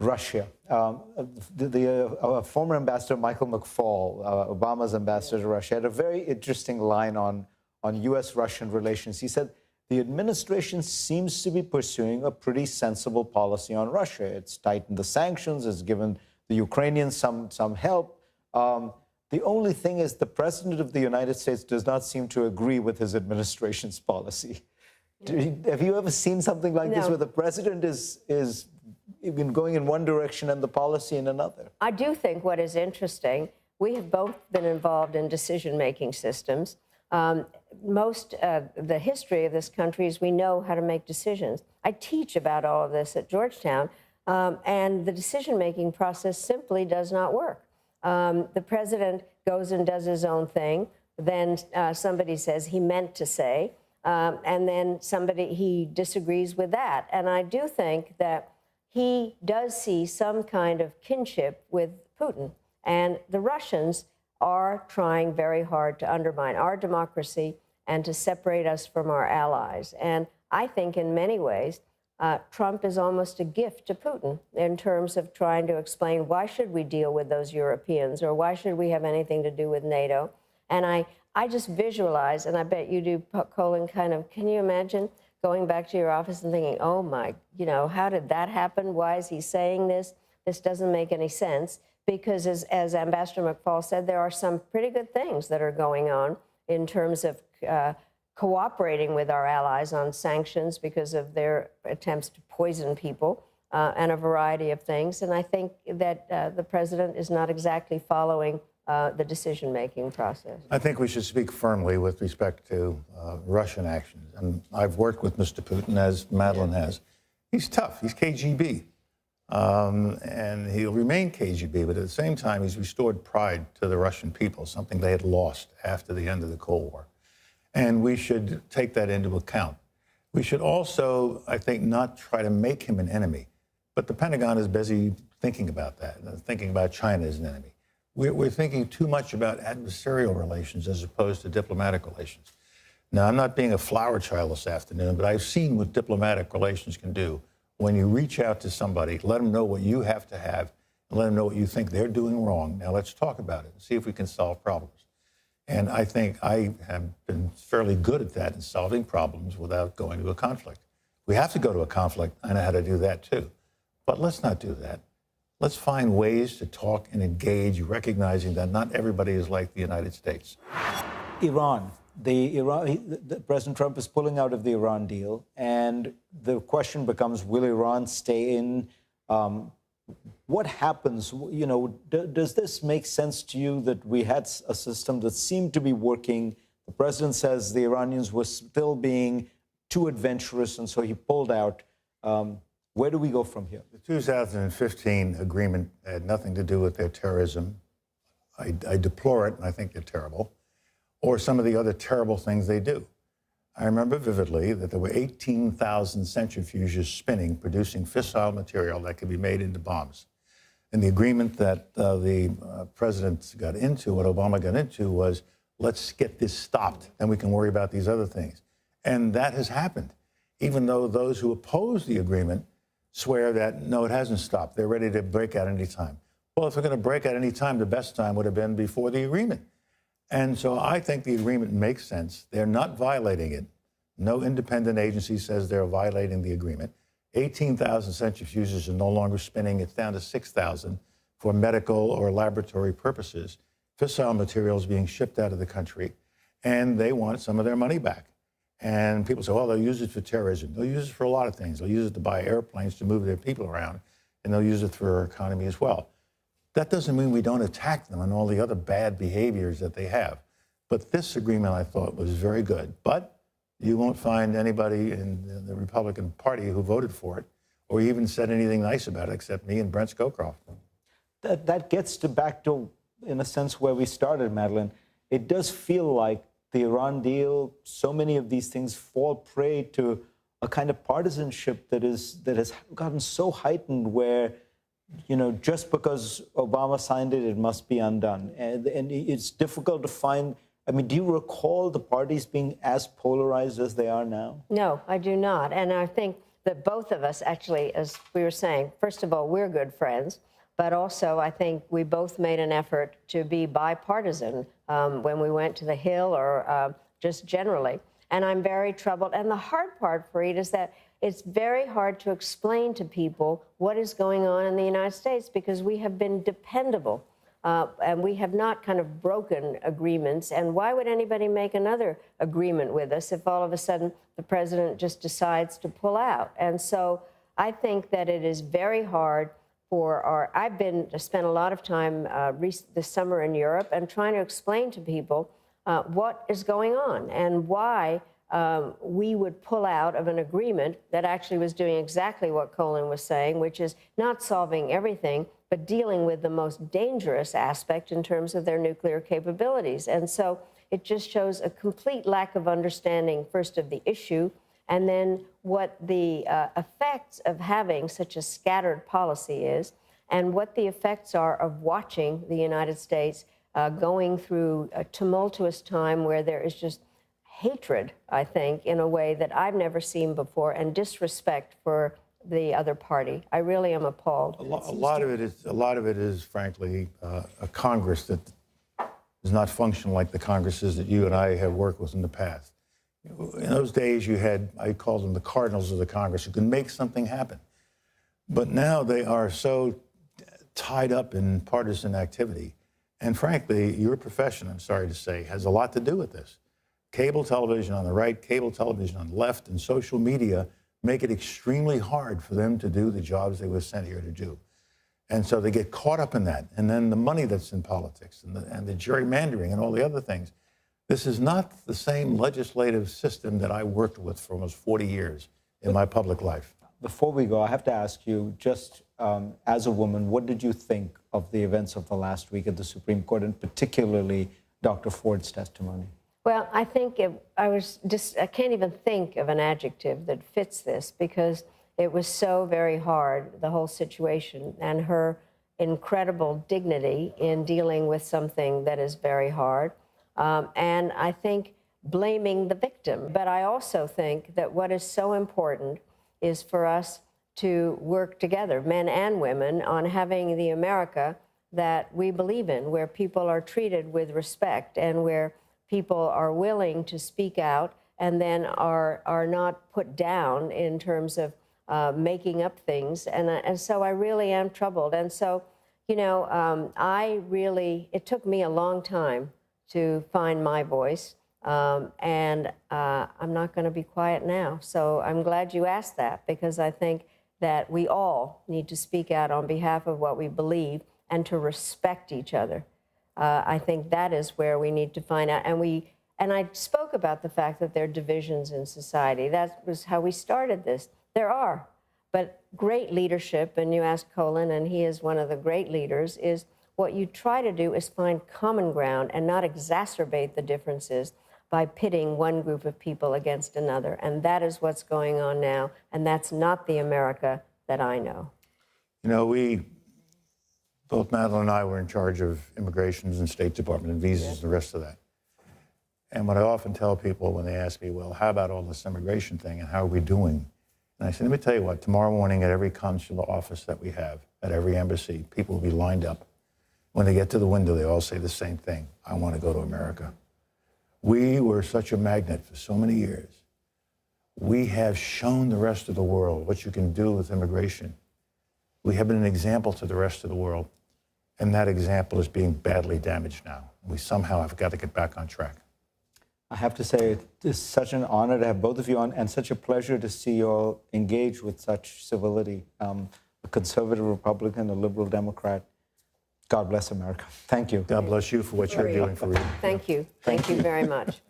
Russia. Former Ambassador Michael McFaul, Obama's ambassador to Russia, had a very interesting line on U.S.-Russian relations. He said, the administration seems to be pursuing a pretty sensible policy on Russia. It's tightened the sanctions, it's given the Ukrainians some help. The only thing is the president of the United States does not seem to agree with his administration's policy. Have you ever seen something like this where the president is going in one direction and the policy in another? I do think what is interesting, we have both been involved in decision-making systems. The history of this country is we know how to make decisions. I teach about all of this at Georgetown, and the decision-making process simply does not work. The president goes and does his own thing, then somebody says he meant to say, and then he disagrees with that. And I do think that he does see some kind of kinship with Putin. And the Russians are trying very hard to undermine our democracy and to separate us from our allies. And I think in many ways, Trump is almost a gift to Putin in terms of trying to explain why should we deal with those Europeans or why should we have anything to do with NATO. And I just visualize, and I bet you do, Colin, can you imagine going back to your office and thinking, oh my, how did that happen? Why is he saying this? This doesn't make any sense. Because as Ambassador McFaul said, there are some pretty good things that are going on in terms of cooperating with our allies on sanctions because of their attempts to poison people and a variety of things. And I think that the president is not exactly following the decision-making process. I think we should speak firmly with respect to Russian actions. And I've worked with Mr. Putin, as Madeleine has. He's tough. He's KGB. And he'll remain KGB, but at the same time, he's restored pride to the Russian people, something they had lost after the end of the Cold War. And we should take that into account. We should also, I think, not try to make him an enemy. But the Pentagon is busy thinking about that, thinking about China as an enemy. We're thinking too much about adversarial relations as opposed to diplomatic relations. Now, I'm not being a flower child this afternoon, but I've seen what diplomatic relations can do. When you reach out to somebody, let them know what you have to have, and let them know what you think they're doing wrong. Now let's talk about it and see if we can solve problems. And I think I have been fairly good at that in solving problems without going to a conflict. We have to go to a conflict. I know how to do that too. But let's not do that. Let's find ways to talk and engage, recognizing that not everybody is like the United States. Iran. President Trump is pulling out of the Iran deal, and the question becomes, will Iran stay in? What happens? Does this make sense to you that we had a system that seemed to be working? The president says the Iranians were still being too adventurous, and so he pulled out. Where do we go from here? The 2015 agreement had nothing to do with their terrorism. I deplore it, and I think they're terrible. Or some of the other terrible things they do. I remember vividly that there were 18,000 centrifuges spinning, producing fissile material that could be made into bombs. And the agreement that the president got into, what Obama got into, was let's get this stopped, then we can worry about these other things. And that has happened, even though those who oppose the agreement swear that, no, it hasn't stopped. They're ready to break out any time. Well, if they're going to break out any time, the best time would have been before the agreement. And so I think the agreement makes sense. They're not violating it. No independent agency says they're violating the agreement. 18,000 centrifuges are no longer spinning. It's down to 6,000 for medical or laboratory purposes. Fissile materials being shipped out of the country, and they want some of their money back. And people say, well, they'll use it for terrorism. They'll use it for a lot of things. They'll use it to buy airplanes to move their people around, and they'll use it for our economy as well. That doesn't mean we don't attack them and all the other bad behaviors that they have. But this agreement, I thought, was very good. But you won't find anybody in the Republican Party who voted for it or even said anything nice about it except me and Brent Scowcroft. That gets back to, in a sense, where we started, Madeleine. It does feel like the Iran deal, so many of these things fall prey to a kind of partisanship that has gotten so heightened where, just because Obama signed it, it must be undone. And it's difficult to find. I mean, do you recall the parties being as polarized as they are now? No, I do not. And I think that both of us actually, as we were saying, first of all, we're good friends, but also I think we both made an effort to be bipartisan when we went to the Hill or just generally. And I'm very troubled. And the hard part, Fareed, is that it's very hard to explain to people what is going on in the United States because we have been dependable. And we have not kind of broken agreements. And why would anybody make another agreement with us if all of a sudden the president just decides to pull out? And so I think that it is very hard for I've spent a lot of time this summer in Europe and trying to explain to people what is going on and why we would pull out of an agreement that actually was doing exactly what Colin was saying, which is not solving everything, but dealing with the most dangerous aspect in terms of their nuclear capabilities. And so it just shows a complete lack of understanding, first, of the issue, and then what the effects of having such a scattered policy is, and what the effects are of watching the United States going through a tumultuous time where there is just hatred, I think, in a way that I've never seen before, and disrespect for the other party. I really am appalled. A lot of it is, frankly, a Congress that does not function like the Congresses that you and I have worked with in the past. In those days, you had, I called them the cardinals of the Congress, who can make something happen. But now they are so tied up in partisan activity. And frankly, your profession, I'm sorry to say, has a lot to do with this. Cable television on the right, cable television on the left, and social media make it extremely hard for them to do the jobs they were sent here to do. And so they get caught up in that. And then the money that's in politics and the gerrymandering and all the other things. This is not the same legislative system that I worked with for almost 40 years in my public life. Before we go, I have to ask you, just as a woman, what did you think of the events of the last week at the Supreme Court, and particularly Dr. Ford's testimony? Well, I think I can't even think of an adjective that fits this, because it was so very hard, the whole situation, and her incredible dignity in dealing with something that is very hard. And I think blaming the victim. But I also think that what is so important is for us to work together, men and women, on having the America that we believe in, where people are treated with respect and where people are willing to speak out and then are not put down in terms of making up things. And so I really am troubled. And so, you know, it took me a long time to find my voice. And I'm not going to be quiet now. So I'm glad you asked that, because I think that we all need to speak out on behalf of what we believe and to respect each other. I think that is where we need to find out. And I spoke about the fact that there are divisions in society. That was how we started this. There are. But great leadership, and you asked Colin, and he is one of the great leaders, is what you try to do is find common ground and not exacerbate the differences by pitting one group of people against another. And that is what's going on now. And that's not the America that I know. You know, both Madeleine and I were in charge of immigrations and State Department and visas and the rest of that. And what I often tell people when they ask me, well, how about all this immigration thing and how are we doing? And I say, let me tell you what, tomorrow morning at every consular office that we have, at every embassy, people will be lined up. When they get to the window, they all say the same thing: I want to go to America. We were such a magnet for so many years. We have shown the rest of the world what you can do with immigration. We have been an example to the rest of the world, and that example is being badly damaged now. We somehow have got to get back on track. I have to say, it is such an honor to have both of you on, and such a pleasure to see you all engage with such civility. A conservative Republican, a liberal Democrat. God bless America. Thank you. God bless you for what you're doing for reading. Thank you. Thank you very much.